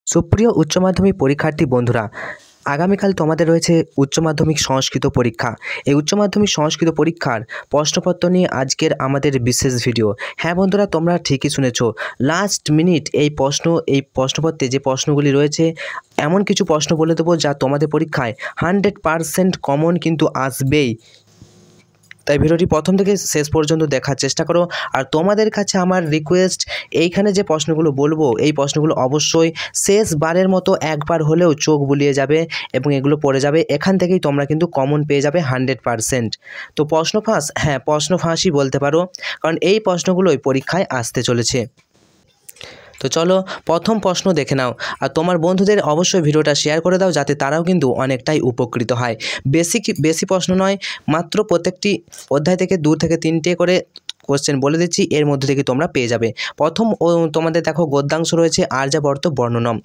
সুপ্রিয় উচ্চ মাধ্যমিক পরীক্ষার্থী বন্ধুরা, আগামীকাল তোমাদের রয়েছে উচ্চ মাধ্যমিক সংস্কৃত পরীক্ষা। এই উচ্চ মাধ্যমিক সংস্কৃত পরীক্ষার প্রশ্নপত্র নিয়ে আজকের আমাদের বিশেষ ভিডিও। হ্যাঁ বন্ধুরা, তোমরা ঠিকই শুনেছ। লাস্ট মিনিট এই প্রশ্নপত্রে যে প্রশ্নগুলি রয়েছে, এমন কিছু প্রশ্ন বলে দেবো যা তোমাদের পরীক্ষায় 100% কমন কিন্তু আসবেই। তাই ভিডিওটি প্রথম থেকে শেষ পর্যন্ত দেখার চেষ্টা করো। আর তোমাদের কাছে আমার রিকোয়েস্ট, এইখানে যে প্রশ্নগুলো বলবো এই প্রশ্নগুলো অবশ্যই শেষবারের মতো একবার হলেও চোখ বুলিয়ে যাবে এবং এগুলো পড়ে যাবে। এখান থেকেই তোমরা কিন্তু কমন পেয়ে যাবে 100%। তো প্রশ্ন ফাঁসই বলতে পারো, কারণ এই প্রশ্নগুলোই পরীক্ষায় আসতে চলেছে। তো চলো প্রথম প্রশ্ন দেখে নাও। আর তোমার বন্ধুদের অবশ্যই ভিডিওটা শেয়ার করে দাও, যাতে তারাও কিন্তু অনেকটাই উপকৃত হয়। বেশি প্রশ্ন নয়, মাত্র প্রত্যেকটি অধ্যায় থেকে 2 থেকে 3টে করে কোশ্চেন বলে দিচ্ছি, এর মধ্যে থেকে তোমরা পেয়ে যাবে। প্রথম তোমাদের দেখো গদ্যাংশ রয়েছে আর্যাবর্ত বর্ণনম।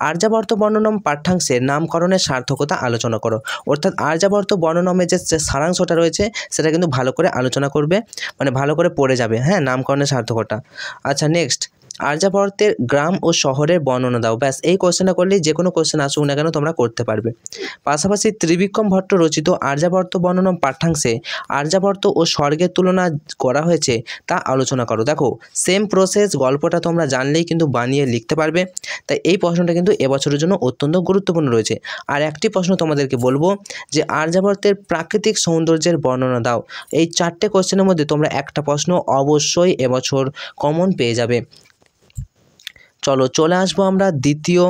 আর্যাবর্ত বর্ণনম পাঠ্যাংশের নামকরণের সার্থকতা আলোচনা করো। অর্থাৎ আর্যাবর্ত বর্ণনমের যে সারাংশটা রয়েছে সেটা কিন্তু ভালো করে আলোচনা করবে, মানে ভালো করে পড়ে যাবে। হ্যাঁ, নামকরণের সার্থকতা। আচ্ছা, নেক্সট, আর্যাবর্তের গ্রাম ও শহরের বর্ণনা দাও। ব্যাস, এই কোশ্চেনটা করলেই যে কোনো কোশ্চেন আসুক না কেন তোমরা করতে পারবে। পাশাপাশি ত্রিবিক্রম ভট্ট রচিত আর্যাবর্ত বর্ণনম পাঠ্যাংশে আর্যাবর্ত ও স্বর্গের তুলনা করা হয়েছে তা আলোচনা করো। দেখো, সেম প্রসেস, গল্পটা তোমরা জানলেই কিন্তু বানিয়ে লিখতে পারবে। তাই এই প্রশ্নটা কিন্তু এবছরের জন্য অত্যন্ত গুরুত্বপূর্ণ রয়েছে। আর একটি প্রশ্ন তোমাদেরকে বলবো যে আর্যাবর্তের প্রাকৃতিক সৌন্দর্যের বর্ণনা দাও। এই 4টে কোশ্চেনের মধ্যে তোমরা একটা প্রশ্ন অবশ্যই এবছর কমন পেয়ে যাবে। চলো চলে আসবো আমরা দ্বিতীয়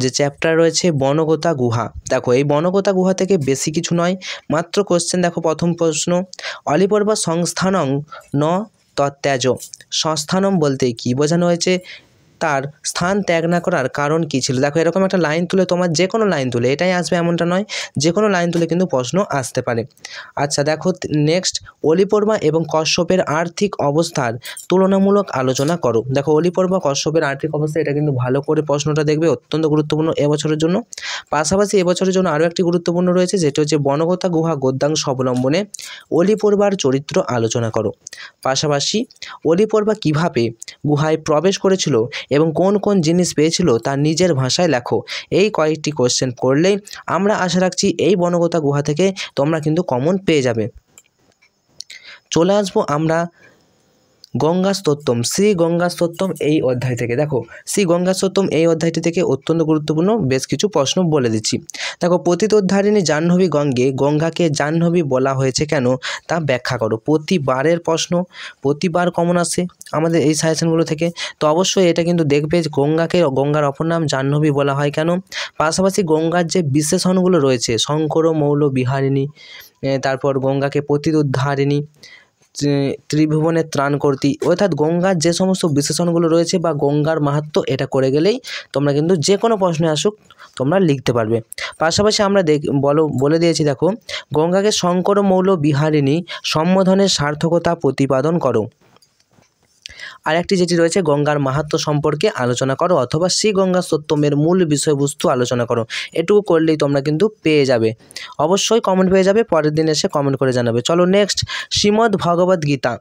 যে চ্যাপ্টার রয়েছে বনগতা গুহা। দেখো, এই বনগতা গুহা থেকে বেশি কিছু নয়, মাত্র কোশ্চেন দেখো। প্রথম প্রশ্ন, অলিপর্ব সংস্থানং ন তত্ত্যাজ। সংস্থানম বলতে কি বোঝানো হয়েছে? তার স্থান ত্যাগ না করার কারণ কী ছিল? দেখো, এরকম একটা লাইন তুলে, তোমার যে কোনো লাইন তুলে, এটাই আসবে এমনটা নয়, যে কোনো লাইন তুলে কিন্তু প্রশ্ন আসতে পারে। আচ্ছা দেখো, নেক্সট, অলিপর্বা এবং কশ্যপের আর্থিক অবস্থার তুলনামূলক আলোচনা করো। দেখো, অলিপর্বা কশ্যপের আর্থিক অবস্থা, এটা কিন্তু ভালো করে প্রশ্নটা দেখবে, অত্যন্ত গুরুত্বপূর্ণ এবছরের জন্য। পাশাপাশি এবছরের জন্য আরও একটি গুরুত্বপূর্ণ রয়েছে, যেটা হচ্ছে বনগতা গুহা গদ্যাংশ অবলম্বনে অলিপর্বার চরিত্র আলোচনা করো। পাশাপাশি অলিপর্বা কীভাবে গুহায় প্রবেশ করেছিল এবং কোন কোন জিনিস পেয়েছিল তা নিজের ভাষায় লেখো। এই কয়েকটি কোশ্চেন করলেই আমরা আশা রাখছি এই বনগতা গুহা থেকে তোমরা কিন্তু কমন পেয়ে যাবে। চলে আসবো আমরা গঙ্গাস্তোত্তম, শ্রী গঙ্গাস্তোত্তম এই অধ্যায় থেকে। দেখো, শ্রী গঙ্গাস্তোত্তম এই অধ্যায়টি থেকে অত্যন্ত গুরুত্বপূর্ণ বেশ কিছু প্রশ্ন বলে দিচ্ছি। দেখো, পতিতোদ্ধারিণী জাহ্নবী গঙ্গাকে জাহ্নবী বলা হয়েছে কেন তা ব্যাখ্যা করো। প্রতিবারের প্রশ্ন, প্রতিবার কমন আসে আমাদের এই সাজেশনগুলো থেকে। তো অবশ্যই এটা কিন্তু দেখবে যে গঙ্গার অপর নাম জাহ্নবী বলা হয় কেন। পাশাপাশি গঙ্গার যে বিশেষণগুলো রয়েছে, শঙ্কর মৌল বিহারিণী, তারপর গঙ্গাকে পতিতোদ্ধারিণী, ত্রিভুবনের ত্রাণকর্তী, অর্থাৎ গঙ্গার যে সমস্ত বিশেষণগুলো রয়েছে বা গঙ্গার মাহাত্ম্য, এটা করে গেলেই তোমরা কিন্তু যে কোনো প্রশ্নে আসুক তোমরা লিখতে পারবে। পাশাপাশি আমরা বলে দিয়েছি, দেখো, গঙ্গাকে শঙ্কর মৌল বিহারিণী সম্বোধনের সার্থকতা প্রতিপাদন করো। আর একটি যেটি রয়েছে, গঙ্গার মাহাত্ম্য সম্পর্কে আলোচনা করো, অথবা শ্রী গঙ্গাস্তোত্তমের মূল বিষয়বস্তু আলোচনা করো। এটুকু করলেই তোমরা কিন্তু পেয়ে যাবে, অবশ্যই কমেন্ট পেয়ে যাবে। পরের দিন এসে কমেন্ট করে জানাবে। চলো নেক্সট, শ্রীমদ্ ভগবদ গীতা।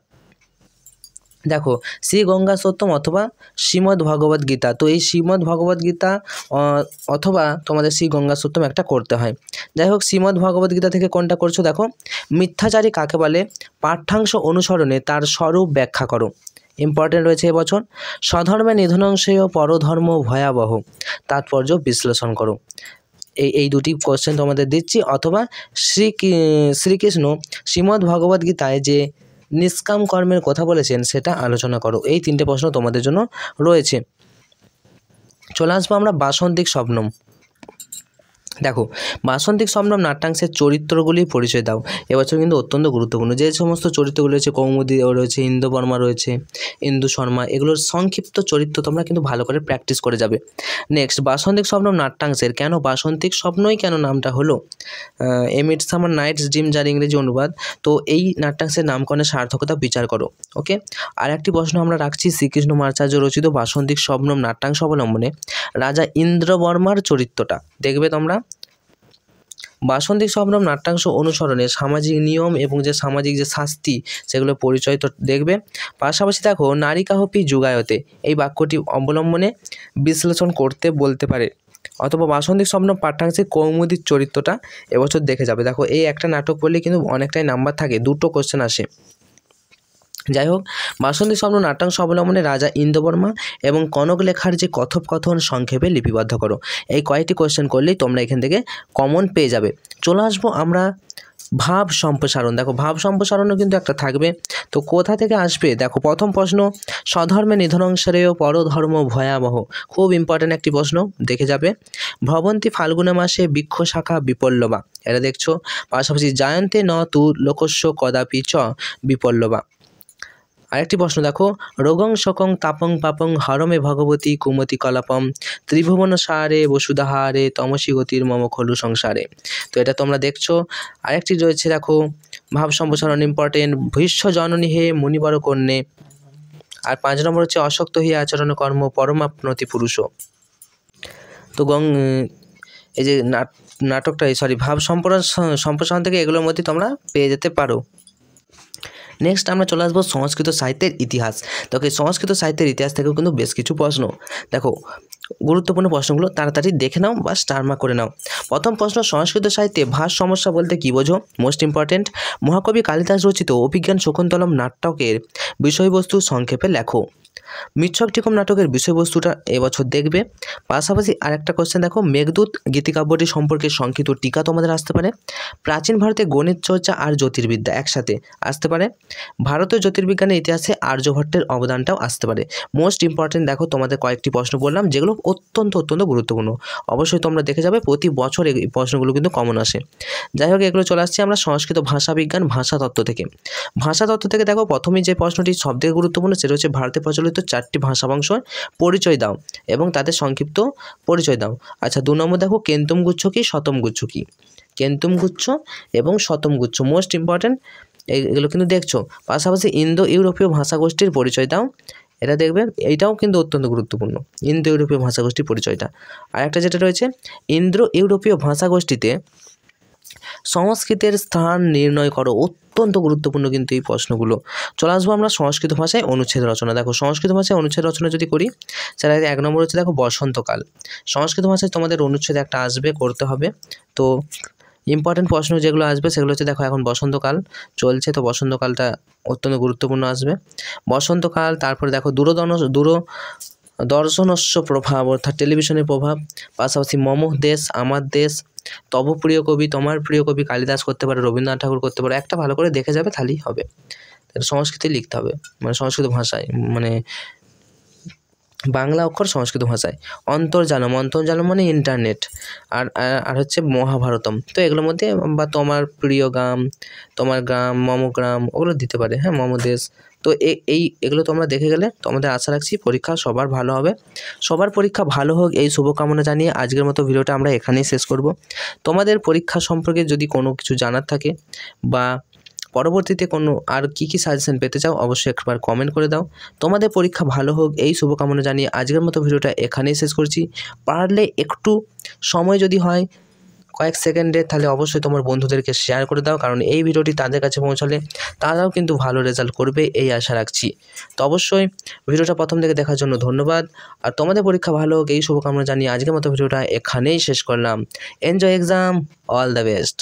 দেখো, শ্রী গঙ্গাস্তোত্তম অথবা শ্রীমদ্ ভগবদ গীতা। তো এই শ্রীমদ্ ভগবদ গীতা অথবা তোমাদের শ্রী গঙ্গাস্তোত্তম একটা করতে হয়। যাই হোক, শ্রীমদ্ ভগবদ গীতা থেকে কোনটা করছো? দেখো, মিথ্যাচারী কাকে বলে, পাঠ্যাংশ অনুসরণে তার স্বরূপ ব্যাখ্যা করো। ইম্পর্টেন্ট রয়েছে এবছর। স্বধর্মে নিধনংশেয় পরধর্ম ভয়াবহ, তাৎপর্য বিশ্লেষণ করো। এই দুটি কোশ্চেন তোমাদের দিচ্ছি। অথবা শ্রীকৃষ্ণ শ্রীমদ্ ভগবদ গীতায় যে নিষ্কাম কর্মের কথা বলেছেন সেটা আলোচনা করো। এই 3টে প্রশ্ন তোমাদের জন্য রয়েছে। চলে আসবো আমরা বাসন্তিক স্বপ্নম। দেখো, বাসন্তিক স্বপ্নম নাট্যাংশের চরিত্রগুলির পরিচয় দাও। এবছর কিন্তু অত্যন্ত গুরুত্বপূর্ণ। যে সমস্ত চরিত্রগুলো রয়েছে, কৌমুদী রয়েছে, ইন্দ্রবর্মা রয়েছে, ইন্দু শর্মা, এগুলোর সংক্ষিপ্ত চরিত্র তোমরা কিন্তু ভালো করে প্র্যাকটিস করে যাবে। নেক্সট, বাসন্তিক স্বপ্নম নাট্যাংশের কেন বাসন্তিক স্বপ্নই কেন নামটা হলো? এ মিডসামার নাইটস ড্রিম, যার ইংরেজি অনুবাদ। তো এই নাট্যাংশের নামকরণের সার্থকতা বিচার করো। ওকে, আর একটি প্রশ্ন আমরা রাখছি, শ্রীকৃষ্ণ মাচার্য রচিত বাসন্তিক স্বপ্নম নাট্যাংশ অবলম্বনে রাজা ইন্দ্রবর্মার চরিত্রটা দেখবে তোমরা। বাসন্তী সম্ভ্রম নাট্যাংশ অনুসরণে সামাজিক নিয়ম এবং যে সামাজিক যে শাস্তি সেগুলো পরিচয় তো দেখবে। পাশাপাশি দেখো নারিকাহপি যুগায়তে এই বাক্যটি অবলম্বনে বিশ্লেষণ করতে বলতে পারে, অথবা বাসন্তী সম্ভ্রম পাঠ্যাংশে কৌমুদীর চরিত্রটা এবছর দেখে যাবে। দেখো এই একটা নাটক পড়লে কিন্তু অনেকটাই নাম্বার থাকে, 2টো কোশ্চেন আসে। যাই হোক, বাসন্তী সম্ভ্রম নাট্যাংশ অবলম্বনে রাজা ইন্দ্রবর্মা এবং কনক লেখার যে কথোপকথন সংক্ষেপে লিপিবদ্ধ করো। এই কয়েকটি কোশ্চেন করলেই তোমরা এখান থেকে কমন পেয়ে যাবে। চলে আসবো আমরা ভাব সম্প্রসারণ। দেখো ভাব সম্প্রসারণও কিন্তু একটা থাকবে, তো কোথা থেকে আসবে দেখো। প্রথম প্রশ্ন, স্বধর্মে নিধনংসরেয় পরধর্ম ভয়াবহ, খুব ইম্পর্ট্যান্ট একটি প্রশ্ন, দেখে যাবে। ভবন্তি ফাল্গুনে মাসে বৃক্ষ শাখা বিপল্লবা, এটা দেখছো। পাশাপাশি জায়ন্তে ন তু লোকস্য কদাপি চ বিপল্লবা। আরেকটি প্রশ্ন দেখো, রোগং শোকং তাপং পাপং হরমে ভগবতী কুমতি কলাপম ত্রিভুবন সারে বসুধাহারে তমসী গতির মম খলু সংসারে। তো এটা তোমরা দেখছো। আরেকটি রয়েছে দেখো ভাব সম্প্রসারণ ইম্পর্টেন্ট, ভীষ্ম জননী হে মুনিবর কন্যে। আর 5 নম্বর হচ্ছে অশক্ত হি আচরণ কর্ম পরমাপ্নতি পুরুষ। তো এই যে নাটকটা ভাব সম্প্রসারণ থেকে এগুলোর মধ্যে তোমরা পেয়ে যেতে পারো। নেক্সট আমরা চলে আসবো সংস্কৃত সাহিত্যের ইতিহাস। দেখো এই সংস্কৃত সাহিত্যের ইতিহাস থেকেও কিন্তু বেশ কিছু প্রশ্ন, দেখো গুরুত্বপূর্ণ প্রশ্নগুলো তাড়াতাড়ি দেখে নাও বা স্টার মার্ক করে নাও। প্রথম প্রশ্ন, সংস্কৃত সাহিত্যে ভাষ সমস্যা বলতে কী বোঝো? মোস্ট ইম্পর্টেন্ট, মহাকবি কালিদাস রচিত অভিজ্ঞান শকুন্তলম নাটকের বিষয়বস্তু সংক্ষেপে লেখো। মৃচ্ছকটিকম নাটকের বিষয়বস্তুটা এবছর দেখবে। পাশাপাশি আরেকটা কোশ্চেন দেখো, মেঘদূত গীতিকাব্যটি সম্পর্কে সংক্ষিপ্ত টিকা তোমাদের আসতে পারে। প্রাচীন ভারতে গণিত চর্চা আর জ্যোতির্বিদ্যা একসাথে আসতে পারে। ভারতীয় জ্যোতির্বিজ্ঞানের ইতিহাসে আর্যভট্টের অবদানটাও আসতে পারে। মোস্ট ইম্পর্টেন্ট দেখো তোমাদের কয়েকটি প্রশ্ন বললাম যেগুলো অত্যন্ত গুরুত্বপূর্ণ, অবশ্যই তোমরা দেখে যাবে, প্রতি বছর এই প্রশ্নগুলো কিন্তু কমন আসে। যাই হোক, এগুলো চলে আসছে আমরা সংস্কৃত ভাষা বিজ্ঞান ভাষাতত্ত্ব থেকে। ভাষাতত্ত্ব থেকে দেখো প্রথমেই যে প্রশ্নটি সবথেকে গুরুত্বপূর্ণ সেটা হচ্ছে ভারতে প্রচলিত 4টি ভাষাবংশের পরিচয় দাও এবং তাদের সংক্ষিপ্ত পরিচয় দাও। আচ্ছা, 2 নম্বর দেখো কেন্তুম গুচ্ছ কি শতম গুচ্ছ কি। কেন্তুম গুচ্ছ এবং শতম গুচ্ছ মোস্ট ইম্পর্টেন্ট, এগুলো কিন্তু দেখছো। পাশাপাশি ইন্দো ইউরোপীয় ভাষাগোষ্ঠীর পরিচয় দাও, এটা দেখবে, এইটাও কিন্তু অত্যন্ত গুরুত্বপূর্ণ, ইন্দো ইউরোপীয় ভাষাগোষ্ঠীর পরিচয়টা। আর একটা যেটা রয়েছে, ইন্দো ইউরোপীয় ভাষাগোষ্ঠীতে সংস্কৃতের স্থান নির্ণয় করো, অত্যন্ত গুরুত্বপূর্ণ কিন্তু এই প্রশ্নগুলো। চলে আসবো আমরা সংস্কৃত ভাষায় অনুচ্ছেদ রচনা। দেখো সংস্কৃত ভাষায় অনুচ্ছেদ রচনা যদি করি, সেটা 1 নম্বর হচ্ছে দেখো বসন্তকাল। সংস্কৃত ভাষায় তোমাদের অনুচ্ছেদ একটা আসবে, করতে হবে। তো ইম্পর্টেন্ট প্রশ্ন যেগুলো আসবে সেগুলো হচ্ছে দেখো এখন বসন্তকাল চলছে, তো বসন্তকালটা অত্যন্ত গুরুত্বপূর্ণ আসবে। বসন্তকাল, তারপরে দেখো দূরদর্শনস্য প্রভাব অর্থাৎ টেলিভিশনের প্রভাব। পাশাপাশি মম দেশ আমার দেশ, তব প্রিয় কবি তোমার প্রিয় কবি কালিদাস করতে পারে, রবীন্দ্রনাথ ঠাকুর করতে পারে। একটা ভালো করে দেখে যাবে তাহলেই হবে। সংস্কৃতে লিখতে হবে, মানে সংস্কৃত ভাষায়, মানে বাংলা অক্ষর সংস্কৃত ভাষায়। অন্তর্জালম মানে ইন্টারনেট। আর হচ্ছে মহাভারতম। তো এগুলোর মধ্যে বা তোমার প্রিয় গ্রাম, তোমার গ্রাম, মম গ্রাম, ওগুলো দিতে পারে, হ্যাঁ, মম দেশ। তো এগুলো তোমরা দেখে গেলে তোমাদের আশা রাখছি পরীক্ষা সবার ভালো হবে। সবার পরীক্ষা ভালো হোক এই শুভকামনা জানিয়ে আজকের মতো ভিডিওটা আমরা এখানেই শেষ করব। তোমাদের পরীক্ষা সম্পর্কে যদি কোনো কিছু জানার থাকে বা পরবর্তীতে কোনো আর কী সাজেশন পেতে চাও অবশ্যই একবার কমেন্ট করে দাও। তোমাদের পরীক্ষা ভালো হোক এই শুভকামনা জানিয়ে আজকের মতো ভিডিওটা এখানেই শেষ করছি। পারলে একটু সময় যদি হয় কয়েক সেকেন্ডে, তাহলে অবশ্যই তোমার বন্ধুদেরকে শেয়ার করে দাও, কারণ এই ভিডিওটি তাদের কাছে পৌঁছালে তারাও কিন্তু ভালো রেজাল্ট করবে এই আশা রাখছি। তো অবশ্যই ভিডিওটা প্রথম থেকে দেখার জন্য ধন্যবাদ। আর তোমাদের পরীক্ষা ভালো হোক এই শুভকামনা জানিয়ে আজকের মতো ভিডিওটা এখানেই শেষ করলাম। Enjoy exam, all the best.